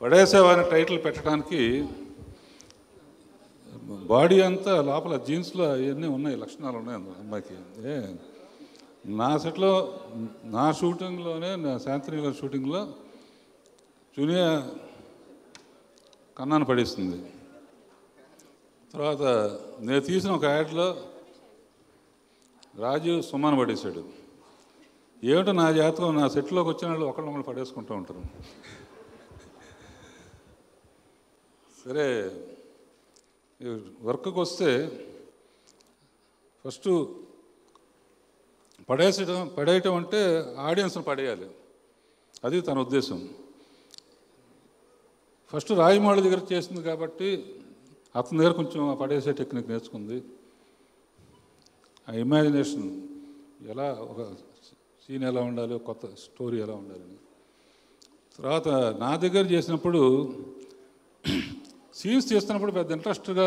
పడేసేవాని title పెట్టడానికి body అంతా లోపల జీన్స్లో అవన్నీ ఉన్నాయి, లక్షణాలు ఉన్నాయి అమ్మాయికి. నా సెట్లో నా షూటింగ్లోనే, నా శాంతినగర్ షూటింగ్లో జూనియర్ కన్నాను పడేస్తుంది. తర్వాత నేను తీసిన ఒక యాడ్లో రాజు సుమాను పడేశాడు. ఏమిటో నా జాతకం, నా సెట్లోకి వచ్చిన వాళ్ళు ఒకళ్ళొకళ్ళు పడేసుకుంటూ ఉంటారు. సరే వర్క్కి వస్తే ఫస్ట్ పడేయటం అంటే ఆడియన్స్ని పడేయాలి, అది తన ఉద్దేశం. ఫస్ట్ రాజమౌళి దగ్గర చేసింది కాబట్టి అతని దగ్గర కొంచెం పడేసే టెక్నిక్ నేర్చుకుంది. ఆ ఇమాజినేషన్ ఎలా, ఒక సీన్ ఎలా ఉండాలి, కొత్త స్టోరీ ఎలా ఉండాలని. తర్వాత నా దగ్గర చేసినప్పుడు సీన్స్ చేస్తున్నప్పుడు పెద్ద ఇంట్రెస్ట్గా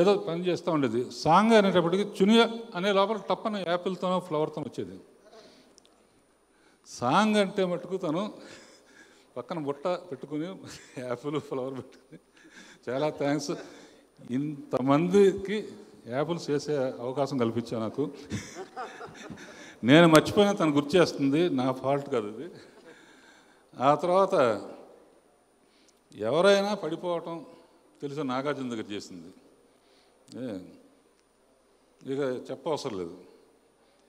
ఏదో పని చేస్తూ ఉండేది. సాంగ్ అనేటప్పటికి చునియా అనే లోపల టప్పని యాపిల్తోనో ఫ్లవర్తోనో వచ్చేది. సాంగ్ అంటే మటుకు తను పక్కన బుట్ట పెట్టుకుని యాపిల్ ఫ్లవర్ పెట్టుకుని, చాలా థ్యాంక్స్ ఇంతమందికి యాపిల్స్ చేసే అవకాశం కల్పించా నాకు. నేను మర్చిపోయినా తను గుర్తు చేస్తుంది, నా ఫాల్ట్ కాదు అది. ఆ తర్వాత ఎవరైనా పడిపోవటం తెలిసిన నాగార్జున దగ్గర చేసింది. ఇక చెప్పవసరం లేదు,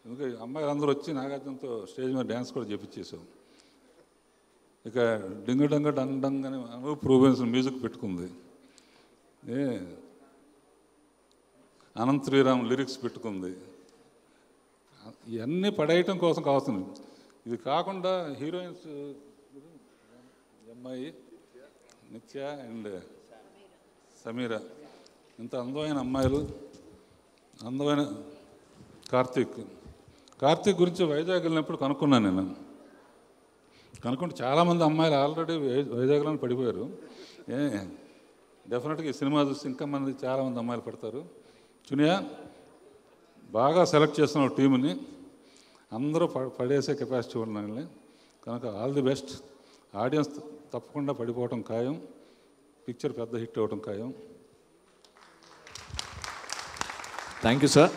ఎందుకంటే అమ్మాయిలు అందరూ వచ్చి నాగార్జునతో స్టేజ్ మీద డ్యాన్స్ కూడా చేపించేసాం. ఇక డింగు డంగ డంగ్ డంగ్ అని అనూప్ రూబెన్స్ మ్యూజిక్ పెట్టుకుంది. అనంత్ శ్రీరామ్ లిరిక్స్ పెట్టుకుంది. ఇవన్నీ పడేయటం కోసం కావాల్సింది. ఇది కాకుండా హీరోయిన్స్ అమ్మాయి నిత్య అండ్ సమీర, ఇంత అందమైన అమ్మాయిలు, అందమైన కార్తీక్ గురించి వైజాగ్ వెళ్ళినప్పుడు కనుక్కున్నాను నేను. కనుక్కుంటే చాలామంది అమ్మాయిలు ఆల్రెడీ వైజాగ్లో పడిపోయారు. డెఫినెట్గా ఈ సినిమా చూసి ఇంకా చాలామంది అమ్మాయిలు పడతారు. చునియా బాగా సెలెక్ట్ చేస్తున్న టీముని, అందరూ పడేసే కెపాసిటీ ఉన్నాను కనుక ఆల్ ది బెస్ట్. ఆడియన్స్ తప్పకుండా పడిపోవటం ఖాయం, పిక్చర్ పెద్ద హిట్ అవ్వటం ఖాయం. Thank you sir.